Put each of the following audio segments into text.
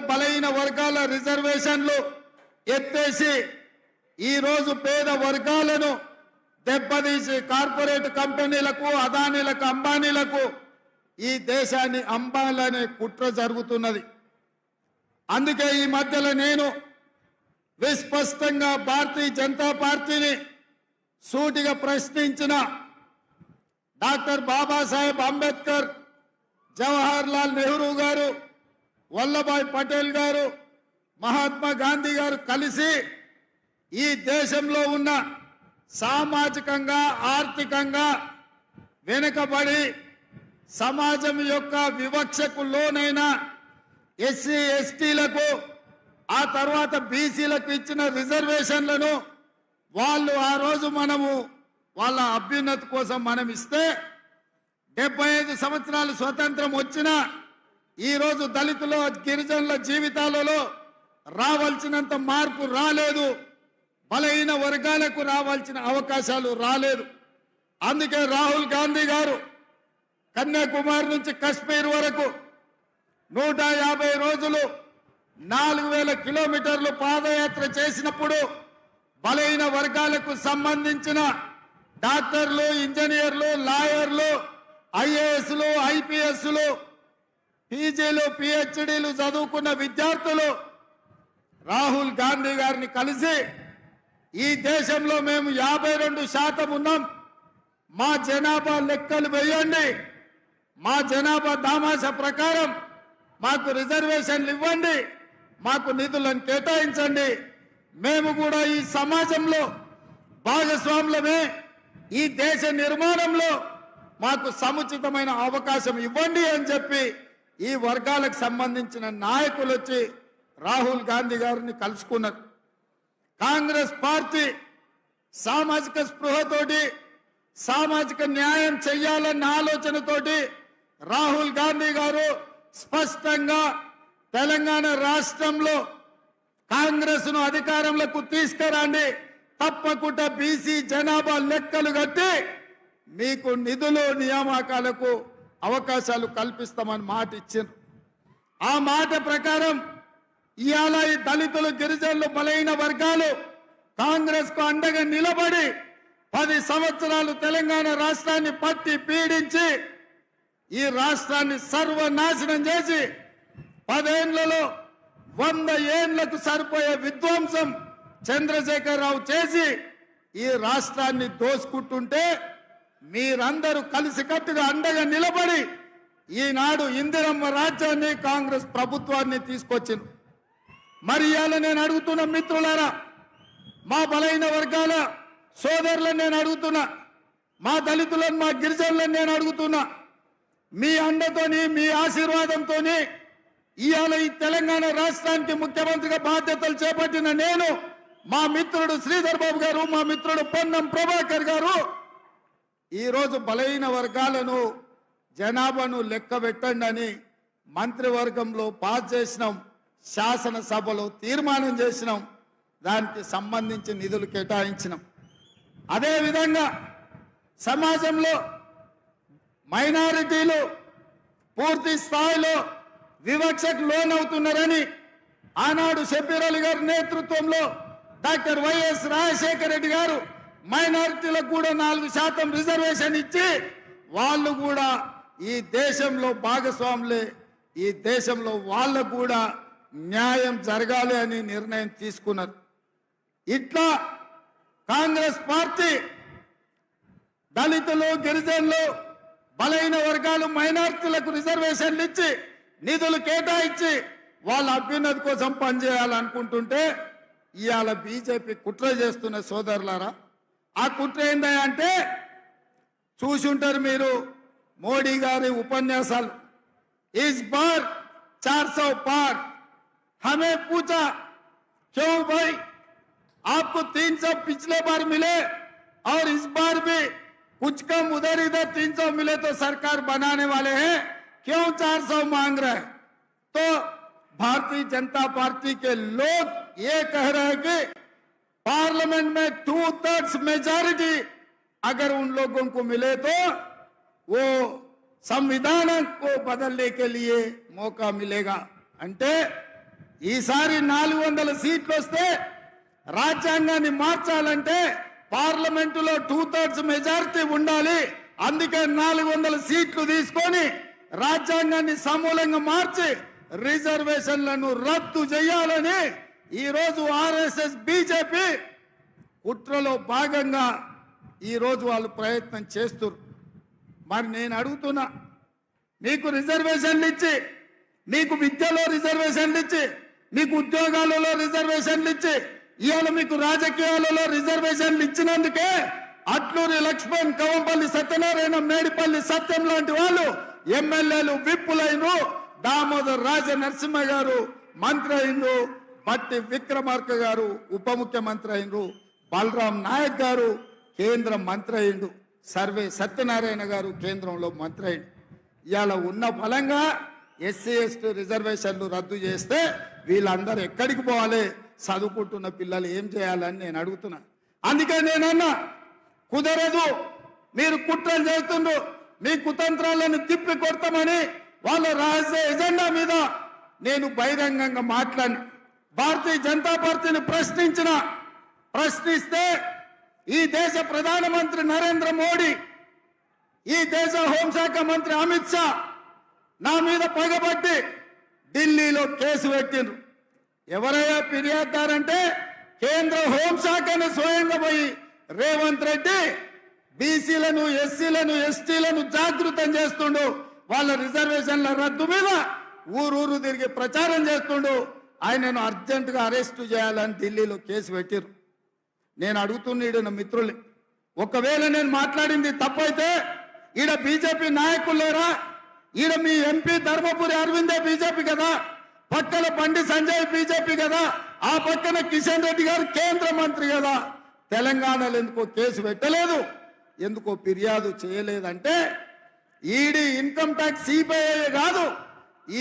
బలహీన వర్గాల రిజర్వేషన్లు ఎత్తేసి ఈరోజు పేద వర్గాలను దెబ్బతీసి కార్పొరేట్ కంపెనీలకు అదానీలకు అంబానీలకు ఈ దేశాన్ని అంబాలనే కుట్ర జరుగుతున్నది. అందుకే ఈ మధ్యలో నేను విస్పష్టంగా భారతీయ జనతా పార్టీని సూటిగా ప్రశ్నించిన డాక్టర్ బాబాసాహెబ్ అంబేద్కర్, జవహర్ లాల్ నెహ్రూ గారు, వల్లభాయ్ పటేల్ గారు, మహాత్మా గాంధీ గారు కలిసి ఈ దేశంలో ఉన్న సామాజికంగా ఆర్థికంగా వెనుకబడి సమాజం యొక్క వివక్షకు లోనైన ఎస్సీ ఎస్టీలకు ఆ తర్వాత బీసీలకు ఇచ్చిన రిజర్వేషన్లను వాళ్ళు ఆ రోజు మనము వాళ్ళ అభ్యున్నతి కోసం మనం ఇస్తే 75 సంవత్సరాలు స్వతంత్రం వచ్చినా ఈరోజు దళితుల గిరిజనుల జీవితాలలో రావాల్సినంత మార్పు రాలేదు. బలహీన వర్గాలకు రావాల్సిన అవకాశాలు రాలేదు. అందుకే రాహుల్ గాంధీ గారు కన్యాకుమారి నుంచి కశ్మీర్ వరకు 150 రోజులు 4000 కిలోమీటర్లు పాదయాత్ర చేసినప్పుడు బలహీన వర్గాలకు సంబంధించిన డాక్టర్లు, ఇంజనీర్లు, లాయర్లు, ఐఏఎస్లు, ఐపీఎస్లు, పీజీలు, పిహెచ్డీలు చదువుకున్న విద్యార్థులు రాహుల్ గాంధీ గారిని కలిసి ఈ దేశంలో మేము 52% ఉన్నాం, మా జనాభా లెక్కలు వేయండి, మా జనాభా దామాషా ప్రకారం మాకు రిజర్వేషన్లు ఇవ్వండి, మాకు నిధులను కేటాయించండి, మేము కూడా ఈ సమాజంలో భాగస్వాములమే, ఈ దేశ నిర్మాణంలో మాకు సముచితమైన అవకాశం ఇవ్వండి అని చెప్పి ఈ వర్గాలకు సంబంధించిన నాయకులు వచ్చి రాహుల్ గాంధీ గారిని కలుసుకున్నారు. కాంగ్రెస్ పార్టీ సామాజిక స్పృహతోటి సామాజిక న్యాయం చెయ్యాలన్న ఆలోచనతోటి రాహుల్ గాంధీ గారు స్పష్టంగా తెలంగాణ రాష్ట్రంలో కాంగ్రెస్ ను అధికారంలోకి తీసుకురండి, తప్పకుండా బీసీ జనాభా లెక్కలు కట్టి మీకు నిధులు నియామకాలకు అవకాశాలు కల్పిస్తామని మాట ఇచ్చారు. ఆ మాట ప్రకారం ఇవాళ ఈ దళితులు, గిరిజనులు, బలహీన వర్గాలు కాంగ్రెస్ కు అండగా నిలబడి 10 సంవత్సరాలు తెలంగాణ రాష్ట్రాన్ని పట్టి పీడించి ఈ రాష్ట్రాన్ని సర్వనాశనం చేసి 10 ఏళ్లలో 100 ఏళ్లకు సరిపోయే విధ్వంసం చంద్రశేఖరరావు చేసి ఈ రాష్ట్రాన్ని దోసుకుంటుంటే మీరందరూ కలిసికట్టుగా అండగా నిలబడి ఈనాడు ఇందిరమ్మ రాజ్యాన్ని, కాంగ్రెస్ ప్రభుత్వాన్ని తీసుకొచ్చింది. మరి ఇవాళ నేను అడుగుతున్న మిత్రులారా, మా బలహీన వర్గాల సోదరులను నేను అడుగుతున్నా, మా దళితులను, మా గిరిజనులను నేను అడుగుతున్నా, మీ అండతోని, మీ ఆశీర్వాదంతోని ఇవాళ ఈ తెలంగాణ రాష్ట్రానికి ముఖ్యమంత్రిగా బాధ్యతలు చేపట్టిన నేను, మా మిత్రుడు శ్రీధర్ బాబు గారు, మా మిత్రుడు పొన్నం ప్రభాకర్ గారు ఈరోజు బలహీన వర్గాలను జనాభాను లెక్క పెట్టండి అని మంత్రివర్గంలో పాస్ చేసినాం, శాసనసభలో తీర్మానం చేసినాం, దానికి సంబంధించి నిధులు కేటాయించినాం. అదేవిధంగా సమాజంలో మైనారిటీలు పూర్తి స్థాయిలో వివక్షకు లోనవుతున్నారని ఆనాడు షబ్బీర్ అలీ గారి నేతృత్వంలో డాక్టర్ వైఎస్ రాజశేఖర రెడ్డి గారు మైనారిటీలకు కూడా 4% రిజర్వేషన్ ఇచ్చి వాళ్ళు కూడా ఈ దేశంలో భాగస్వాములే, ఈ దేశంలో వాళ్ళకు కూడా న్యాయం జరగాలి అని నిర్ణయం తీసుకున్నారు. ఇట్లా కాంగ్రెస్ పార్టీ దళితులు, గిరిజనులు, బలహీన వర్గాలు, మైనారిటీలకు రిజర్వేషన్లు ఇచ్చి నిధులు కేటాయించి వాళ్ళ అభ్యున్నతి కోసం పనిచేయాలనుకుంటుంటే ఇవాళ బీజేపీ కుట్ర చేస్తున్న సోదరులారా, ఆ కుట్ర ఏంటంటే చూసి ఉంటారు మీరు మోడీ గారి ఉపన్యాసాలు. इस बार 400 पार, हमें पूछा क्यों भाई आपको 300 पिछले बार मिले और इस बार भी कुछ कम उधर इधर 300 मिले तो सरकार बनाने वाले हैं, क्यों 400 मांग रहे हैं? तो भारतीय जनता पार्टी के लोग ये कह रहे हैं कि पार्लियामेंट में 2/3 मेजॉरिटी अगर उन लोगों को मिले तो वो संविधान को बदलने के लिए मौका मिलेगा. అంటే ఈసారి 400 సీట్లు వస్తే రాజ్యాంగాన్ని మార్చాలంటే పార్లమెంటులో 2/3 మెజారిటీ ఉండాలి. అందుకే 400 సీట్లు తీసుకొని రాజ్యాంగాన్ని సమూలంగా మార్చి రిజర్వేషన్లను రద్దు చేయాలని ఈరోజు ఆర్ఎస్ఎస్ బీజేపీ కుట్రలో భాగంగా ఈరోజు వాళ్ళు ప్రయత్నం చేస్తున్నారు. మరి నేను అడుగుతున్నా, మీకు రిజర్వేషన్లు ఇచ్చి, మీకు విద్యలో రిజర్వేషన్లు ఇచ్చి, మీకు ఉద్యోగాలలో రిజర్వేషన్లు ఇచ్చి, ఇవాళ మీకు రాజకీయాలలో రిజర్వేషన్లు ఇచ్చినందుకే అట్లూరి లక్ష్మణ్, కవంపల్లి సత్యనారాయణ, మేడిపల్లి సత్యం లాంటి వాళ్ళు ఎమ్మెల్యేలు విప్పులైనరు. దామోదర్ రాజ నరసింహ గారు మంత్రి అయినరు. బట్టి విక్రమార్క గారు ఉప ముఖ్యమంత్రి అయినరు. బలరాం నాయక్ గారు కేంద్ర మంత్రి అయిండు. సర్వే సత్యనారాయణ గారు కేంద్రంలో మంత్రి అయిండు. ఇవాళ ఉన్న ఫలంగా ఎస్సీ ఎస్టీ రిజర్వేషన్లు రద్దు చేస్తే వీళ్ళందరూ ఎక్కడికి పోవాలి? చదువుకుంటున్న పిల్లలు ఏం చేయాలని నేను అడుగుతున్నా. అందుకే నేనన్నా, కుదరదు, మీరు కుట్రలు చేస్తుండ్రు, మీ కుతంత్రాలను తిప్పి కొడతామని వాళ్ళ రహస్య ఎజెండా మీద నేను బహిరంగంగా మాట్లాడిన. భారతీయ జనతా పార్టీని ప్రశ్నిస్తే ఈ దేశ ప్రధానమంత్రి నరేంద్ర మోడీ, ఈ దేశ హోంశాఖ మంత్రి అమిత్ షా నా మీద పగబట్టి ఢిల్లీలో కేసు పెట్టిండ్రు. ఎవరయ్యా ఫిర్యాదుదారంటే కేంద్ర హోంశాఖను స్వయంగా పోయి రేవంత్ రెడ్డి బీసీలను, ఎస్సీలను, ఎస్టీలను జాగృతం చేస్తుండు. వాళ్ళ రిజర్వేషన్ల రద్దు మీద ఊరూరు తిరిగి ప్రచారం చేస్తుండు. ఆయనను అర్జెంటుగా అరెస్టు చేయాలని ఢిల్లీలో కేసు పెట్టిరు. నేను అడుగుతున్నాడు నా మిత్రులు, ఒకవేళ నేను మాట్లాడింది తప్పైతే ఈడ బీజేపీ నాయకులు లేరా? ఈడ మీ ఎంపీ ధర్మపురి అరవిందే బీజేపీ కదా, పక్కన బండి సంజయ్ బీజేపీ కదా, ఆ పక్కన కిషన్ రెడ్డి గారు కేంద్ర మంత్రి కదా. తెలంగాణలో ఎందుకో కేసు పెట్టలేదు, ఎందుకో ఫిర్యాదు చేయలేదంటే ఈడీ, ఇన్కమ్ ట్యాక్స్, సిబిఐ కాదు,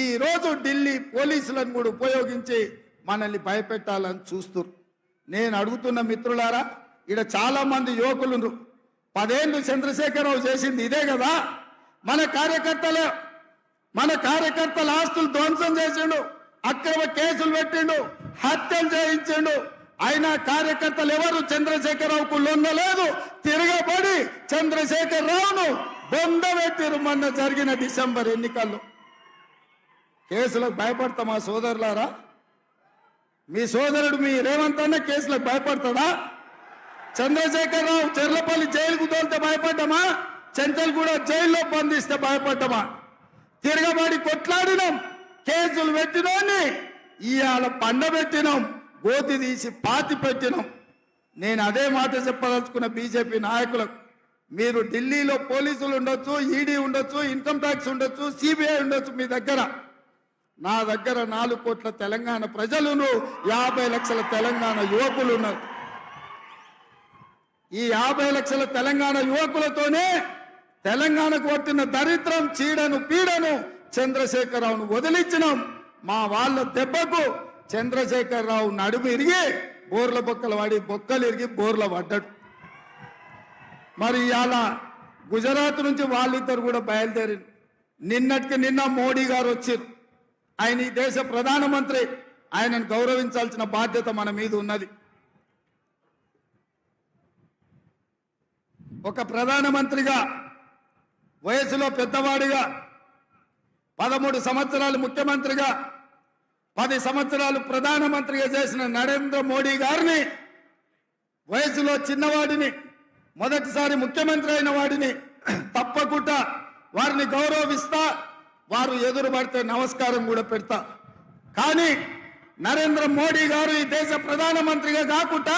ఈ రోజు ఢిల్లీ పోలీసులను కూడా ఉపయోగించి మనల్ని భయపెట్టాలని చూస్తున్నారు. నేను అడుగుతున్న మిత్రులారా, ఈడ చాలా మంది యువకులు 10 ఏళ్ళు చంద్రశేఖరరావు చేసింది ఇదే కదా. మన కార్యకర్తల ఆస్తులు ధ్వంసం చేసిండు, అక్రమ కేసులు పెట్టిండు, హత్యలు చేయించిండు. అయినా కార్యకర్తలు ఎవరు చంద్రశేఖరరావుకు లొంగలేదు. తిరగబడి చంద్రశేఖరరావును బొందబెట్టిరు మొన్న జరిగిన డిసెంబర్ ఎన్నికల్లో. కేసులకు భయపడతామా సోదరులారా? మీ సోదరుడు మీ రేవంత్ అన్న కేసులకు భయపడతాడా? చంద్రశేఖరరావు చెర్లపల్లి జైలుకు తోలితే భయపడ్డామా? చెంచల్గూడ జైల్లో బంధిస్తే భయపడ్డామా? తిరగబడి కొట్లాడినాం, కేసులు పెట్టినోని ఇవాళ పండబెట్టినాం, గోతి తీసి పాతి పెట్టినాం. నేను అదే మాట చెప్పదలుచుకున్న బీజేపీ నాయకులకు, మీరు ఢిల్లీలో పోలీసులు ఉండొచ్చు, ఈడీ ఉండొచ్చు, ఇన్కమ్ ట్యాక్స్ ఉండొచ్చు, సిబిఐ ఉండొచ్చు, మీ దగ్గర, నా దగ్గర 4 కోట్ల తెలంగాణ ప్రజలను, 50 లక్షల తెలంగాణ యువకులు ఉన్నారు. ఈ 50 లక్షల తెలంగాణ యువకులతోనే తెలంగాణకు పట్టిన దరిద్రం, చీడను, పీడను చంద్రశేఖరరావును వదిలించినాం. మా వాళ్ళ దెబ్బకు చంద్రశేఖరరావు నడుము ఇరిగి బోర్ల బొక్కలు వాడి బొక్కలు ఇరిగి బోర్ల పడ్డాడు. మరి ఇవాళ గుజరాత్ నుంచి వాళ్ళిద్దరు కూడా బయలుదేరి నిన్నటికి నిన్న మోడీ గారు వచ్చారు. ఆయన ఈ దేశ ప్రధానమంత్రి, ఆయనను గౌరవించాల్సిన బాధ్యత మన మీద ఉన్నది. ఒక ప్రధానమంత్రిగా, వయసులో పెద్దవాడిగా, 13 సంవత్సరాలు ముఖ్యమంత్రిగా, 10 సంవత్సరాలు ప్రధానమంత్రిగా చేసిన నరేంద్ర మోడీ గారిని, వయసులో చిన్నవాడిని, మొదటిసారి ముఖ్యమంత్రి అయిన వాడిని తప్పకుండా వారిని గౌరవిస్తా, వారు ఎదురు పడితే నమస్కారం కూడా పెడతా. కానీ నరేంద్ర మోడీ గారు ఈ దేశ ప్రధానమంత్రిగా కాకుండా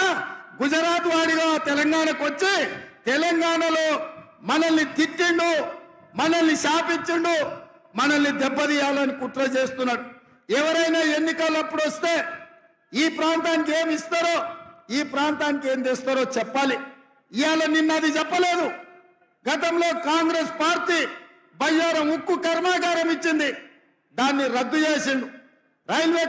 గుజరాత్ వాడిగా తెలంగాణకు వచ్చి తెలంగాణలో మనల్ని తిట్టిండు, మనల్ని శాపించిండు, మనల్ని దెబ్బతీయాలని కుట్ర చేస్తున్నాడు. ఎవరైనా ఎన్నికలప్పుడు వస్తే ఈ ప్రాంతానికి ఏమి ఇస్తారో, ఈ ప్రాంతానికి ఏం తెస్తారో చెప్పాలి. ఇవాళ నిన్న అది చెప్పలేదు. గతంలో కాంగ్రెస్ పార్టీ బయ్యారం ఉక్కు కర్మాగారం ఇచ్చింది, దాన్ని రద్దు చేసిండు. రైల్వే